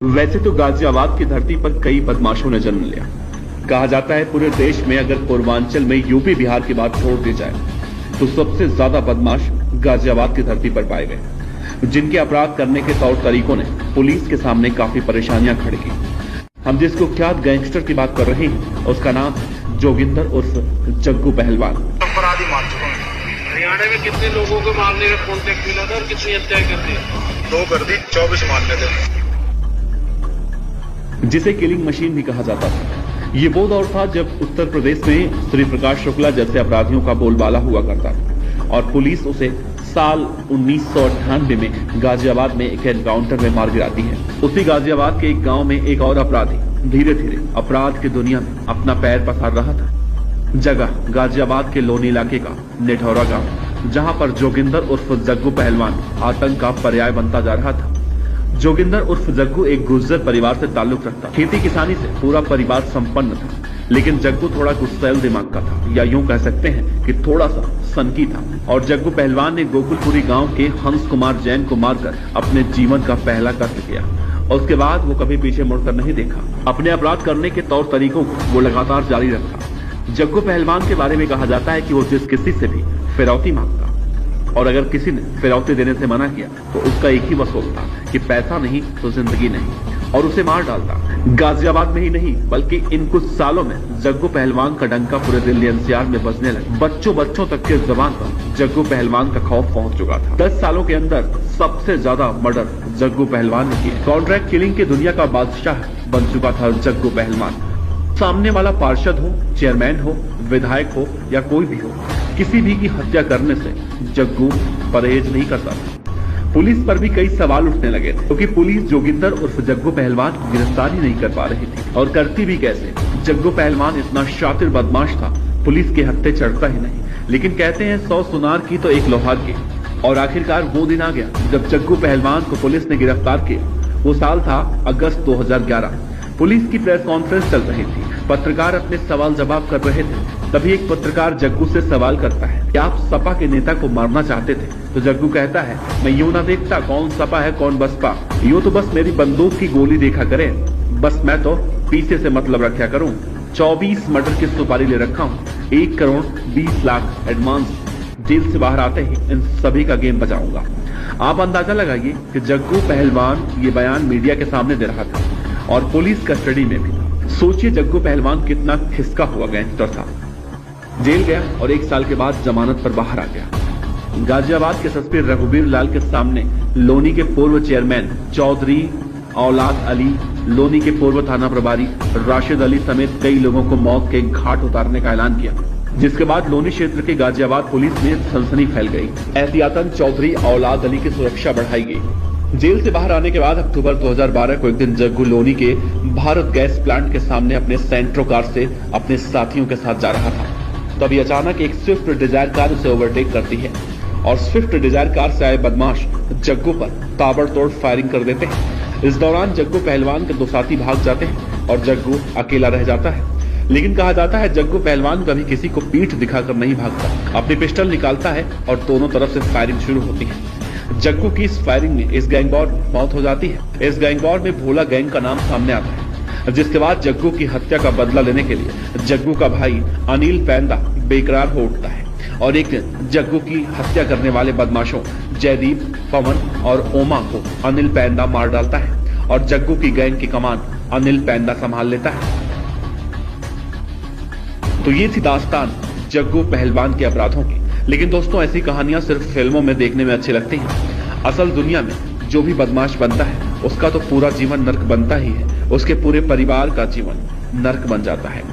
वैसे तो गाजियाबाद की धरती पर कई बदमाशों ने जन्म लिया। कहा जाता है पूरे देश में अगर पूर्वांचल में यूपी बिहार की बात छोड़ दी जाए तो सबसे ज्यादा बदमाश गाजियाबाद की धरती पर पाए गए, जिनके अपराध करने के तौर तरीकों ने पुलिस के सामने काफी परेशानियां खड़ी की। हम जिस कुख्यात गैंगस्टर की बात कर रहे हैं उसका नाम जोगिंदर उर्फ जग्गू पहलवान। अपराधी मार चुका हूं। हरियाणा में कितने लोगों को मारने का कॉन्टेक्ट मिला था और कितनी हत्याएं कर दी? 2 कर दी, 24 मारने थे, जिसे किलिंग मशीन भी कहा जाता था। ये वो दौर था जब उत्तर प्रदेश में श्री प्रकाश शुक्ला जैसे अपराधियों का बोलबाला हुआ करता था और पुलिस उसे साल 1998 में गाजियाबाद में एक एनकाउंटर में मार गिराती है। उसी गाजियाबाद के एक गांव में एक और अपराधी धीरे धीरे अपराध की दुनिया में अपना पैर पसार रहा था। जगह गाजियाबाद के लोनी इलाके का नेठौरा गांव, जहां पर जोगिंदर उर्फ जग्गू पहलवान आतंक का पर्याय बनता जा रहा था। जोगिंदर उर्फ जग्गू एक गुर्जर परिवार से ताल्लुक रखता। खेती किसानी से पूरा परिवार संपन्न था, लेकिन जग्गू थोड़ा गुस्सैल दिमाग का था, या यूं कह सकते हैं कि थोड़ा सा सनकी था। और जग्गू पहलवान ने गोकुलपुरी गांव के हंस कुमार जैन को मारकर अपने जीवन का पहला कत्ल किया और उसके बाद वो कभी पीछे मुड़कर नहीं देखा। अपने अपराध करने के तौर तरीकों को वो लगातार जारी रखा। जग्गू पहलवान के बारे में कहा जाता है कि वो जिस किसी से भी फिरौती मांगता और अगर किसी ने फिरौती देने से मना किया तो उसका एक ही वसूल था कि पैसा नहीं तो जिंदगी नहीं, और उसे मार डालता। गाजियाबाद में ही नहीं बल्कि इन कुछ सालों में जग्गू पहलवान का डंका पूरे दिल्ली एनसीआर में बजने लगा। बच्चों तक के जबान पर जग्गू पहलवान का खौफ पहुंच चुका था। 10 सालों के अंदर सबसे ज्यादा मर्डर जग्गू पहलवान ने किए। कॉन्ट्रैक्ट किलिंग की दुनिया का बादशाह बन चुका था जग्गू पहलवान। सामने वाला पार्षद हो, चेयरमैन हो, विधायक हो या कोई भी हो, किसी भी की हत्या करने से जग्गू परहेज नहीं करता था। पुलिस पर भी कई सवाल उठने लगे थे क्योंकि पुलिस जोगिंदर उर्फ जग्गू पहलवान को गिरफ्तार ही नहीं कर पा रही थी, और करती भी कैसे। जग्गू पहलवान इतना शातिर बदमाश था, पुलिस के हत्थे चढ़ता ही नहीं। लेकिन कहते हैं 100 सुनार की तो एक लोहार की, और आखिरकार वो दिन आ गया जब जग्गू पहलवान को पुलिस ने गिरफ्तार किया। वो साल था अगस्त 2011। पुलिस की प्रेस कॉन्फ्रेंस चल रही थी, पत्रकार अपने सवाल जवाब कर रहे थे। तभी एक पत्रकार जग्गू से सवाल करता है कि आप सपा के नेता को मारना चाहते थे? तो जग्गू कहता है, मैं यूं ना देखता कौन सपा है कौन बसपा, यूं तो बस मेरी बंदूक की गोली देखा करे, बस मैं तो पीछे से मतलब रखा करूं। 24 मर्डर की सुपारी ले रखा हूं, 1 करोड़ 20 लाख एडवांस। जेल से बाहर आते ही इन सभी का गेम बजाऊंगा। आप अंदाजा लगाइए कि जग्गू पहलवान ये बयान मीडिया के सामने दे रहा था और पुलिस कस्टडी में भी। सोचिए जग्गू पहलवान कितना खिसका हुआ गैंगस्टर था। जेल गया और 1 साल के बाद जमानत पर बाहर आ गया। गाजियाबाद के एसएसपी रघुवीर लाल के सामने लोनी के पूर्व चेयरमैन चौधरी औलाद अली, लोनी के पूर्व थाना प्रभारी राशिद अली समेत कई लोगों को मौत के घाट उतारने का ऐलान किया, जिसके बाद लोनी क्षेत्र के गाजियाबाद पुलिस में सनसनी फैल गई। एहतियातन चौधरी औलाद अली की सुरक्षा बढ़ाई गई। जेल से बाहर आने के बाद अक्टूबर 2012 को एक दिन जग्गू लोनी के भारत गैस प्लांट के सामने अपने सेंट्रो कार से अपने साथियों के साथ जा रहा था। तभी अचानक एक स्विफ्ट डिजायर कार उसे ओवरटेक करती है और स्विफ्ट डिजायर कार से आए बदमाश जग्गू पर ताबड़तोड़ फायरिंग कर देते हैं। इस दौरान जग्गू पहलवान के 2 साथी भाग जाते हैं और जग्गू अकेला रह जाता है। लेकिन कहा जाता है जग्गू पहलवान कभी किसी को पीठ दिखाकर नहीं भागता। अपनी पिस्टल निकालता है और दोनों तरफ से फायरिंग शुरू होती है। जग्गू की इस फायरिंग में इस गैंगवॉर में मौत हो जाती है। इस गैंगवॉर में भोला गैंग का नाम सामने आता है, जिसके बाद जग्गू की हत्या का बदला लेने के लिए जग्गू का भाई अनिल पैंदा बेकरार हो उठता है और एक दिन जग्गू की हत्या करने वाले बदमाशों जयदीप, पवन और ओमा को अनिल पैंदा मार डालता है और जग्गू की गैंग की कमान अनिल पैंदा संभाल लेता है। तो ये थी दास्तान जग्गू पहलवान के अपराधों की। लेकिन दोस्तों, ऐसी कहानियां सिर्फ फिल्मों में देखने में अच्छी लगती हैं। असल दुनिया में जो भी बदमाश बनता है उसका तो पूरा जीवन नर्क बनता ही है, उसके पूरे परिवार का जीवन नर्क बन जाता है।